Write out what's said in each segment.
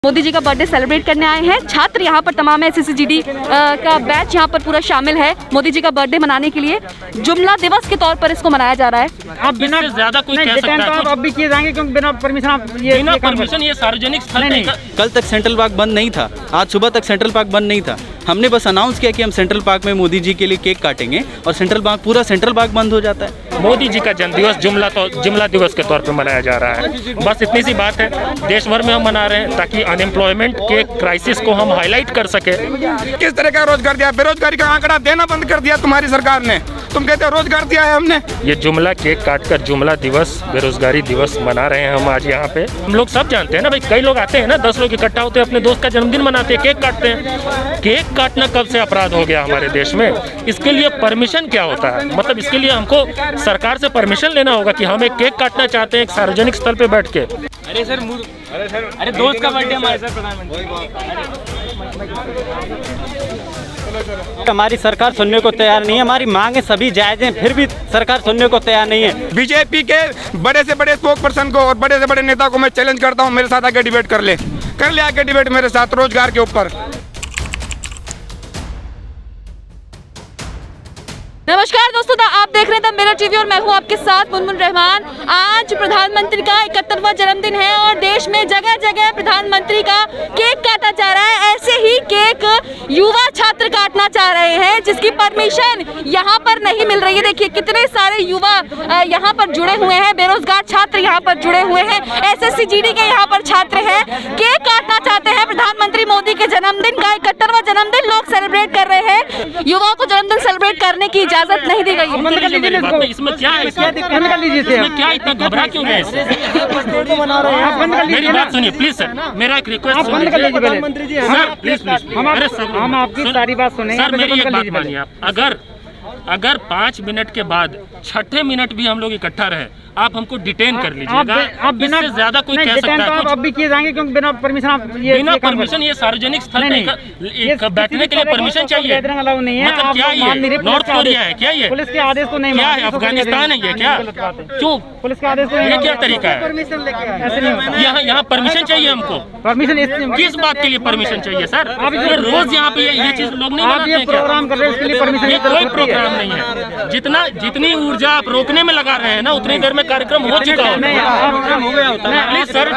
मोदी जी का birthday celebrate करने आए हैं छात्र यहाँ पर तमाम SSCGD का बैच यहाँ पर पूरा शामिल है। मोदी जी का बर्थडे मनाने के लिए जुमला दिवस के तौर पर इसको मनाया जा रहा है। आप बिना ज्यादा कोई कह सकता है तो आप भी किए जाएंगे क्योंकि बिना परमिशन आप बिना परमिशन ये सार्वजनिक स्थल नहीं। कल तक सेंट्रल पार्क बंद नहीं था, आज सुबह तक सेंट्रल पार्क बंद नहीं था। हमने बस अनाउंस किया कि हम सेंट्रल पार्क में मोदी जी के लिए केक काटेंगे और पूरा सेंट्रल पार्क बंद हो जाता है। मोदी जी का जन्मदिवस जुमला दिवस के तौर पे मनाया जा रहा है। बस इतनी सी बात है। देश भर में हम मना रहे हैं ताकि अनएम्प्लॉयमेंट के क्राइसिस को हम हाईलाइट कर सके। किस तरह का रोजगार दिया? बेरोजगारी का आंकड़ा देना बंद कर दिया तुम्हारी सरकार ने। तुम कहते हो रोजगार दिया है हमने। ये जुमला केक काट कर जुमला दिवस बेरोजगारी दिवस मना रहे हैं हम आज यहाँ पे। हम लोग सब जानते हैं ना भाई, कई लोग आते हैं ना, 10 लोग इकट्ठा होते हैं, अपने दोस्त का जन्मदिन मनाते हैं, केक काटते हैं। केक काटना कब से अपराध हो गया हमारे देश में? इसके लिए परमिशन क्या होता है? मतलब इसके लिए हमको सरकार से परमिशन लेना होगा कि हम एक केक काटना चाहते हैं एक सार्वजनिक स्थल पे बैठ के। अरे दोस्त का बर्थडे हमारे सर प्रधानमंत्री। हमारी सरकार सुनने को तैयार नहीं है। हमारी मांगे सभी जायज हैं, फिर भी सरकार सुनने को तैयार नहीं है। बीजेपी के बड़े से बड़े स्पोक पर्सन को और बड़े से बड़े नेता को मैं चैलेंज करता हूँ, मेरे साथ आके डिबेट कर ले आके डिबेट मेरे साथ रोजगार के ऊपर। नमस्कार दोस्तों, आप देख रहे हैं मेरा टीवी और मैं हूं आपके साथ मुनमुन रहमान। आज प्रधानमंत्री का 71वां जन्मदिन है और देश में जगह जगह प्रधानमंत्री का केक काटा जा रहा है। ऐसे ही केक युवा छात्र काटना चाह रहे हैं जिसकी परमिशन यहाँ पर नहीं मिल रही है। देखिए कितने सारे युवा यहाँ पर जुड़े हुए हैं, बेरोजगार छात्र यहाँ पर जुड़े हुए हैं, SSCGD के यहाँ पर छात्र हैं, केक काटना चाहते हैं। प्रधानमंत्री मोदी के जन्मदिन का 71वां जन्मदिन लोग सेलिब्रेट कर रहे हैं। युवाओं को जन्मदिन सेलिब्रेट करने की इजाजत नहीं दी गई है। इसमें क्या है? इसमें क्या इतना घबरा क्यों गए? मेरी बात सुनिए प्लीज सर, मेरा एक रिक्वेस्ट सर, प्लीज हम आपकी सारी बात सुनेंगे। सर मेरी एक बात मानिए आप, अगर 5 मिनट के बाद 6ठे मिनट भी हम लोग इकट्ठा रहे, आप हमको डिटेन कर लीजिएगा। आप बिना इससे ज्यादा कोई कह सकता है तो आप भी किए जाएंगे क्योंकि बिना परमिशन बिना परमिशन ये सार्वजनिक स्थल नहीं। बैठने के लिए परमिशन चाहिए। मतलब क्या ये नॉर्थ कोरिया है क्या? ये पुलिस के आदेश को नहीं, क्या है? अफगानिस्तान है ये क्या? क्यों पुलिस के आदेश को? ये क्या तरीका है? यहाँ परमिशन चाहिए हमको। परमिशन किस बात के लिए परमिशन चाहिए सर? रोज यहाँ पे ये चीज लोग नहीं आप ये प्रोग्राम कर रहे हैं, इसके लिए परमिशन? ये कोई प्रोग्राम नहीं है। जितनी ऊर्जा आप रोकने में लगा रहे हैं ना, उतनी देर में कार्यक्रम हो चुका है। प्लीज सर,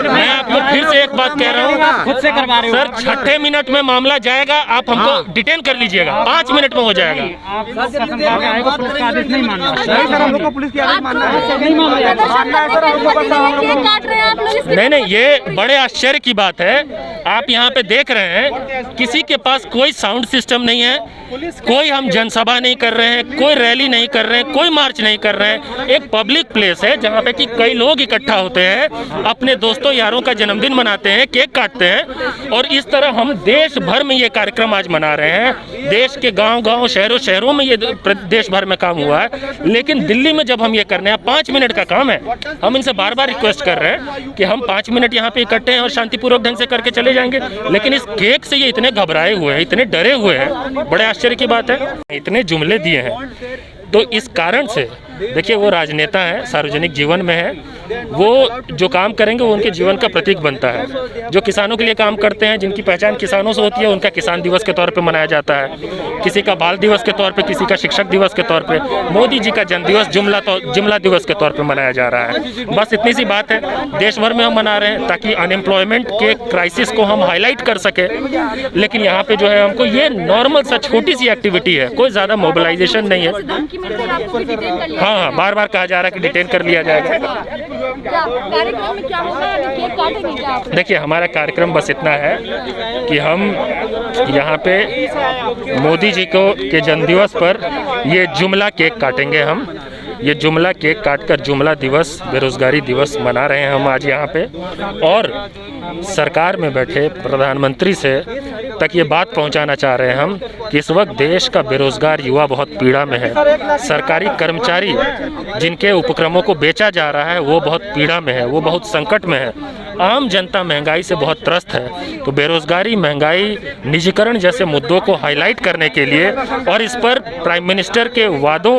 मैं आपको फिर से एक बात कह रहा हूँ, खुद से करवा रहे हो सर 6ठे मिनट में मामला जाएगा, आप हमको डिटेन कर लीजिएगा, 5 मिनट में हो जाएगा। पुलिस का आदेश नहीं मानना। पुलिस की आदेश मानना है। नहीं, ये बड़े आश्चर्य की बात है। आप यहाँ पे देख रहे हैं किसी के पास कोई साउंड सिस्टम नहीं है, कोई हम जनसभा नहीं कर रहे हैं, कोई रैली नहीं कर रहे हैं, कोई मार्च नहीं कर रहे हैं। एक पब्लिक प्लेस है जहाँ पे कि कई लोग इकट्ठा होते हैं, अपने दोस्तों यारों का जन्मदिन मनाते हैं, केक काटते हैं, और इस तरह हम देश भर में ये कार्यक्रम आज मना रहे हैं। देश के गांव-गांव, शहरों में ये देश भर में काम हुआ है, लेकिन दिल्ली में जब हम ये करने हैं, 5 मिनट का काम है। हम इनसे बार बार रिक्वेस्ट कर रहे हैं कि हम 5 मिनट यहाँ पे इकट्ठे हैं और शांतिपूर्वक ढंग से करके चले जाएंगे, लेकिन इस केक से ये इतने घबराए हुए हैं, इतने डरे हुए हैं। बड़े आश्चर्य की बात है। इतने जुमले दिए हैं तो इस कारण से देखिए, वो राजनेता है, सार्वजनिक जीवन में है, वो जो काम करेंगे वो उनके जीवन का प्रतीक बनता है। जो किसानों के लिए काम करते हैं, जिनकी पहचान किसानों से होती है, उनका किसान दिवस के तौर पे मनाया जाता है, किसी का बाल दिवस के तौर पे, किसी का शिक्षक दिवस के तौर पे। मोदी जी का जन्मदिवस जुमला दिवस के तौर पे मनाया जा रहा है। बस इतनी सी बात है। देश भर में हम मना रहे हैं ताकि अनएम्प्लॉयमेंट के क्राइसिस को हम हाईलाइट कर सके, लेकिन यहाँ पे जो है हमको ये नॉर्मल सा छोटी सी एक्टिविटी है, कोई ज़्यादा मोबिलाइजेशन नहीं है। हाँ, बार बार कहा जा रहा है कि डिटेन कर लिया जाएगा। कार्यक्रम में क्या होगा? केक काटेंगे क्या? देखिए, हमारा कार्यक्रम बस इतना है कि हम यहाँ पे मोदी जी के जन्मदिवस पर ये जुमला केक काटेंगे। हम ये जुमला केक काटकर जुमला दिवस बेरोजगारी दिवस मना रहे हैं हम आज यहाँ पे, और सरकार में बैठे प्रधानमंत्री से तक ये बात पहुंचाना चाह रहे हैं हम कि इस वक्त देश का बेरोजगार युवा बहुत पीड़ा में है। सरकारी कर्मचारी जिनके उपक्रमों को बेचा जा रहा है वो बहुत पीड़ा में है, वो बहुत संकट में है। आम जनता महंगाई से बहुत त्रस्त है। तो बेरोजगारी, महंगाई, निजीकरण जैसे मुद्दों को हाईलाइट करने के लिए और इस पर प्राइम मिनिस्टर के वादों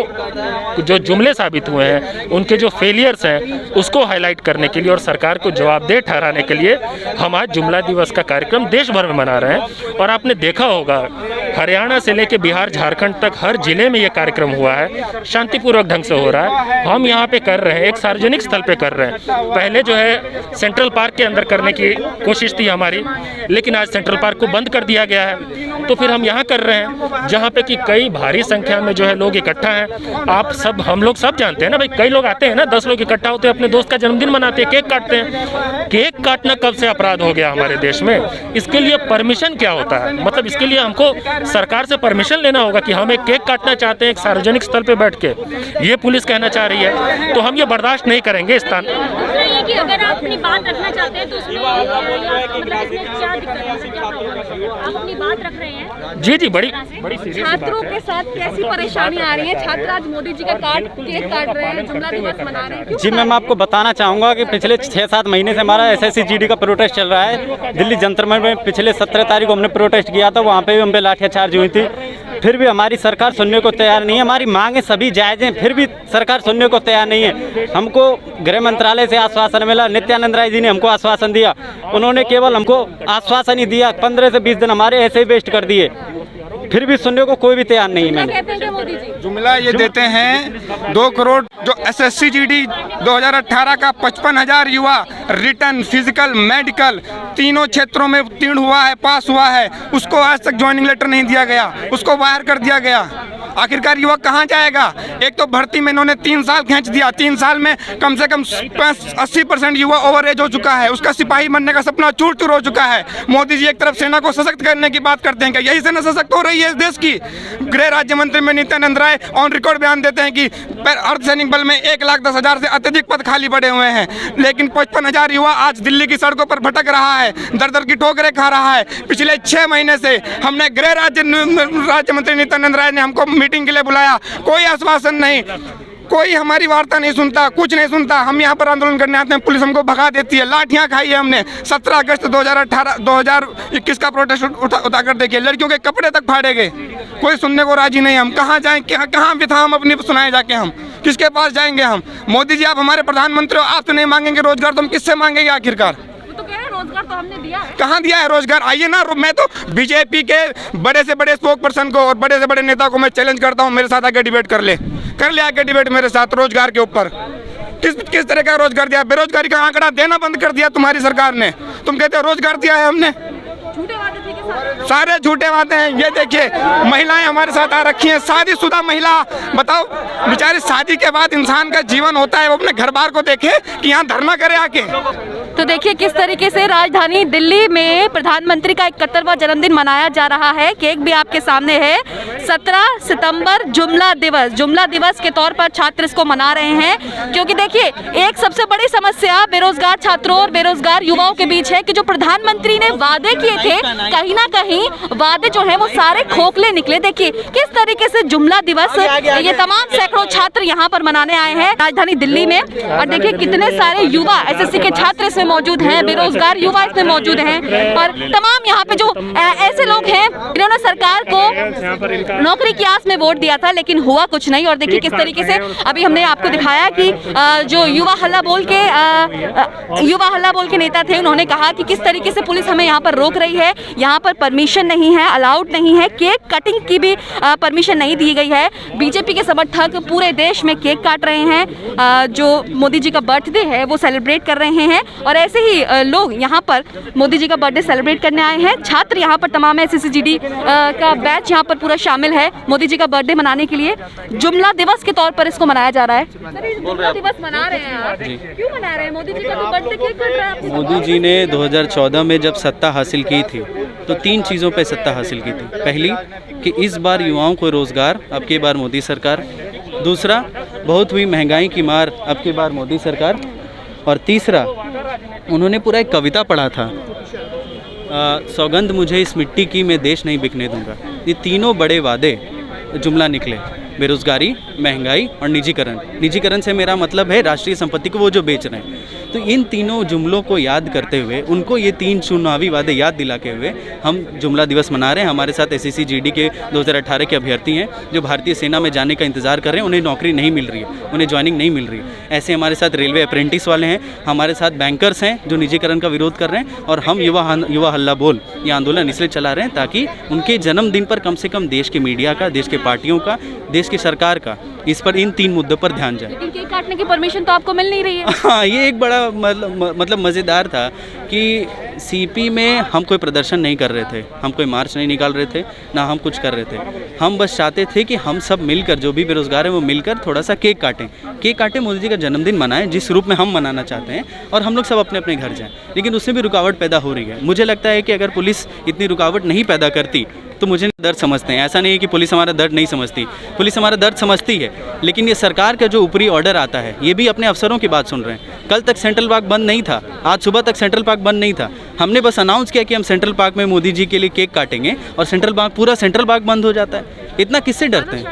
जो जुमले साबित हुए हैं, उनके जो फेलियर्स हैं, उसको हाईलाइट करने के लिए और सरकार को जवाबदेह ठहराने के लिए हम आज जुमला दिवस का कार्यक्रम देश भर में मना रहे हैं। और आपने देखा होगा हरियाणा से लेकर बिहार, झारखंड तक हर जिले में ये कार्यक्रम हुआ है, शांतिपूर्वक ढंग से हो रहा है। हम यहाँ पे कर रहे हैं, एक सार्वजनिक स्थल पे कर रहे हैं। पहले जो है सेंट्रल पार्क के अंदर करने की कोशिश थी हमारी, लेकिन आज सेंट्रल पार्क को बंद कर दिया गया है। तो फिर हम यहाँ कर रहे हैं जहाँ पे कि कई भारी संख्या में जो है लोग इकट्ठा हैं। आप सब, हम लोग सब जानते हैं ना भाई, कई लोग आते हैं ना, 10 लोग इकट्ठा होते हैं, अपने दोस्त का जन्मदिन मनाते हैं, केक काटते हैं। केक काटना कब से अपराध हो गया हमारे देश में? इसके लिए परमिशन क्या होता है? मतलब इसके लिए हमको सरकार से परमिशन लेना होगा कि हम एक केक काटना चाहते हैं एक सार्वजनिक स्थल पे बैठ के, ये पुलिस कहना चाह रही है। तो हम ये बर्दाश्त नहीं करेंगे इस स्थान। कि अगर आप अपनी बात रखना चाहते हैं तो उसमें क्या दिक्कत है? आप अपनी बात रख रहे हैं। जी बड़ी सीरियस छात्रों के साथ कैसी परेशानी आ रही है? छात्र आज मोदी जी का केक काट रहे हैं, जुमला दिवस मना रहे हैं। जी मैम, आपको बताना चाहूँगा कि पिछले 6-7 महीने से हमारा SSC GD का प्रोटेस्ट चल रहा है। दिल्ली जंतर मंतर में पिछले 17 तारीख को हमने प्रोटेस्ट किया था, वहाँ पे भी हम पे लाठीचार्ज हुई थी। फिर भी हमारी सरकार सुनने को तैयार नहीं है। हमारी मांगें सभी जायज़ हैं, फिर भी सरकार सुनने को तैयार नहीं है। हमको गृह मंत्रालय से आश्वासन मिला, नित्यानंद राय जी ने हमको आश्वासन दिया, उन्होंने केवल हमको आश्वासन ही दिया। 15 से 20 दिन हमारे ऐसे ही वेस्ट कर दिए, फिर भी सुनने को कोई भी तैयार नहीं है। कहते हैं मोदी जी जुमला ये देते हैं 2 करोड़ जो SSC GD 2018 का 55,000 युवा रिटर्न, फिजिकल, मेडिकल तीनों क्षेत्रों में उत्तीर्ण हुआ है, पास हुआ है, उसको आज तक ज्वाइनिंग लेटर नहीं दिया गया, उसको बाहर कर दिया गया। आखिरकार युवा कहाँ जाएगा? एक तो भर्ती में इन्होंने 3 साल खींच दिया, 3 साल में कम से कम 80% युवा ओवर एज हो चुका है, उसका सिपाही बनने का सपना चूर चूर हो चुका है। मोदी जी एक तरफ सेना को सशक्त करने की बात करते हैं, क्या यही सेना सशक्त हो रही है इस देश की? गृह राज्य मंत्री में नित्यानंद राय ऑन रिकॉर्ड बयान देते हैं कि अर्धसैनिक बल में 1,10,000 से अत्यधिक पद खाली पड़े हुए हैं, लेकिन 55,000 युवा आज दिल्ली की सड़कों पर भटक रहा है, दर दर की ठोकरें खा रहा है। पिछले 6 महीने से हमने गृह राज्य मंत्री नित्यानंद राय ने हमको मीटिंग के लिए बुलाया, कोई आश्वासन नहीं, कोई हमारी वार्ता नहीं सुनता, कुछ नहीं सुनता। हम यहाँ पर आंदोलन करने आते हैं, पुलिस हमको भगा देती है, लाठियाँ खाई है हमने। 17 अगस्त 2021 का प्रोटेस्ट उठा कर देखिए, लड़कियों के कपड़े तक फाड़े गए, कोई सुनने को राजी नहीं। हम कहाँ जाएं, कहाँ व्यथा हम अपनी सुनाए जाके? हम किसके पास जाएंगे? हम मोदी जी, आप हमारे प्रधानमंत्री हो, आप तो नहीं मांगेंगे रोजगार, तो हम किससे मांगेंगे आखिरकार? रोजगार तो हमने दिया है। कहाँ दिया है रोजगार? आइए ना, मैं तो बीजेपी के बड़े से बड़े स्पोक पर्सन को और बड़े से बड़े नेता को मैं चैलेंज करता हूँ, मेरे साथ आके डिबेट कर ले आके डिबेट मेरे साथ रोजगार के ऊपर। किस तरह का रोजगार दिया? बेरोजगारी का आंकड़ा देना बंद कर दिया तुम्हारी सरकार ने। तुम कहते हो रोजगार दिया है हमने, झूठे वादे थे कि सारे झूठे वादे हैं। ये देखिए महिलाएं हमारे साथ आ रखी हैं, शादीशुदा महिला, बताओ बेचारी शादी के बाद इंसान का जीवन होता है, वो अपने घर बार को देखे कि यहाँ धरना करे आके। तो देखिए किस तरीके से राजधानी दिल्ली में प्रधानमंत्री का 71वां जन्मदिन मनाया जा रहा है। केक भी आपके सामने है। 17 सितंबर जुमला दिवस के तौर पर छात्र इसको मना रहे हैं, क्योंकि देखिए एक सबसे बड़ी समस्या बेरोजगार छात्रों और बेरोजगार युवाओं के बीच है कि जो प्रधानमंत्री ने वादे किए थे, कहीं ना कहीं वादे जो है वो सारे खोखले निकले। देखिए किस तरीके से जुमला दिवस ये तमाम सैकड़ों छात्र यहाँ पर मनाने आए हैं राजधानी दिल्ली में। और देखिए कितने सारे युवा SSC के छात्र इसमें मौजूद हैं, बेरोजगार युवा इसमें मौजूद हैं, और तमाम यहाँ पे जो ऐसे लोग हैं जिन्होंने सरकार को नौकरी की आस में वोट दिया था, लेकिन हुआ कुछ नहीं। और देखिए किस तरीके से अभी हमने आपको दिखाया कि जो युवा हल्ला बोल के नेता थे, उन्होंने कहा कि किस तरीके से पुलिस हमें यहाँ पर रोक रही है, यहाँ पर परमिशन नहीं है, अलाउड नहीं है, केक कटिंग की भी परमिशन नहीं दी गई है। बीजेपी के समर्थक पूरे देश में केक काट रहे हैं, जो मोदी जी का बर्थडे है वो सेलिब्रेट कर रहे हैं, और ऐसे ही लोग यहाँ पर मोदी जी का बर्थडे सेलिब्रेट करने आए हैं। छात्र यहाँ पर तमाम SSC GD का बैच यहाँ पर पूरा शामिल है मोदी जी का बर्थडे मनाने के लिए। जुमला दिवस के तौर पर इसको मनाया जा रहा है। जुमला दिवस मना रहे हैं आप, क्यों मना रहे हैं? मोदी जी का तो बर्थडे केक कट रहा है। मोदी जी ने 2014 में जब सत्ता हासिल की थी तो 3 चीज़ों पे सत्ता हासिल की थी। पहली कि इस बार युवाओं को रोज़गार, अब की बार मोदी सरकार। दूसरा, बहुत हुई महंगाई की मार, अब की बार मोदी सरकार। और तीसरा, उन्होंने पूरा एक कविता पढ़ा था, सौगंध मुझे इस मिट्टी की, मैं देश नहीं बिकने दूंगा। ये तीनों बड़े वादे जुमला निकले। बेरोजगारी, महंगाई और निजीकरण। निजीकरण से मेरा मतलब है राष्ट्रीय संपत्ति को वो जो बेच रहे हैं। तो इन तीनों जुमलों को याद करते हुए, उनको ये 3 चुनावी वादे याद दिलाते हुए हम जुमला दिवस मना रहे हैं। हमारे साथ SSC GD के 2018 के अभ्यर्थी हैं जो भारतीय सेना में जाने का इंतज़ार कर रहे हैं, उन्हें नौकरी नहीं मिल रही है, उन्हें ज्वाइनिंग नहीं मिल रही है। ऐसे हमारे साथ रेलवे अप्रेंटिस वाले हैं, हमारे साथ बैंकर्स हैं जो निजीकरण का विरोध कर रहे हैं, और हम युवा हल्ला बोल ये आंदोलन इसलिए चला रहे हैं ताकि उनके जन्मदिन पर कम से कम देश के मीडिया का, देश के पार्टियों का, देश की सरकार का इस पर इन 3 मुद्दों पर ध्यान जाए। लेकिन केक काटने की परमिशन तो आपको मिल नहीं रही है। हाँ, ये एक बड़ा मतलब मज़ेदार था कि CP में हम कोई प्रदर्शन नहीं कर रहे थे, हम कोई मार्च नहीं निकाल रहे थे, ना हम कुछ कर रहे थे। हम बस चाहते थे कि हम सब मिलकर, जो भी बेरोजगार हैं वो मिलकर थोड़ा सा केक काटें, मोदी जी का जन्मदिन मनाएं जिस रूप में हम मनाना चाहते हैं, और हम लोग सब अपने अपने घर जाएं। लेकिन उसमें भी रुकावट पैदा हो रही है। मुझे लगता है कि अगर पुलिस इतनी रुकावट नहीं पैदा करती तो मुझे दर्द समझते हैं। ऐसा नहीं है कि पुलिस हमारा दर्द नहीं समझती, पुलिस हमारा दर्द समझती है, लेकिन ये सरकार का जो ऊपरी ऑर्डर आता है, ये भी अपने अफसरों की बात सुन रहे हैं। कल तक सेंट्रल पार्क बंद नहीं था, आज सुबह तक सेंट्रल पार्क बंद नहीं था। हमने बस अनाउंस किया कि हम सेंट्रल पार्क में मोदी जी के लिए केक काटेंगे और पूरा सेंट्रल पार्क बंद हो जाता है। इतना किससे डरते हैं?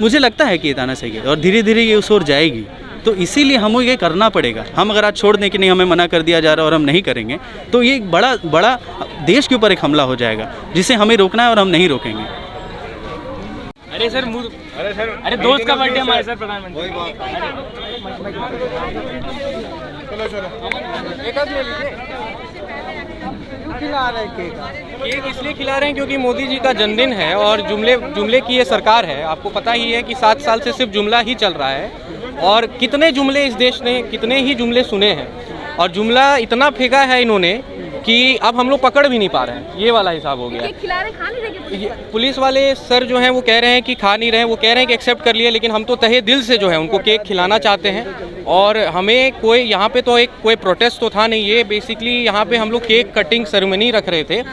मुझे लगता है कि ये ताना सही है और धीरे धीरे ये उस ओर जाएगी। तो इसीलिए हमें ये करना पड़ेगा। हम अगर आज छोड़ दें कि नहीं, हमें मना कर दिया जा रहा है और हम नहीं करेंगे, तो ये एक बड़ा देश के ऊपर एक हमला हो जाएगा जिसे हमें रोकना है और हम नहीं रोकेंगे। अरे सर अरे दोस्त का बर्थडे हमारे सर प्रधानमंत्री। केक इसलिए खिला रहे हैं क्योंकि मोदी जी का जन्मदिन है और जुमले की ये सरकार है। आपको पता ही है कि 7 साल से सिर्फ जुमला ही चल रहा है, और कितने जुमले इस देश ने, कितने ही जुमले सुने हैं, और जुमला इतना फेंका है इन्होंने कि अब हम लोग पकड़ भी नहीं पा रहे हैं। ये वाला हिसाब हो गया। खिला रहे, खा नहीं रहे पुलिस वाले सर जो हैं वो कह रहे हैं कि खा नहीं रहे हैं, वो कह रहे हैं कि एक्सेप्ट कर लिए, लेकिन हम तो तहे दिल से जो है उनको केक खिलाना चाहते हैं। और हमें कोई यहाँ पे तो कोई प्रोटेस्ट तो था नहीं, ये बेसिकली यहाँ पे हम लोग केक कटिंग सेरेमनी रख रहे थे।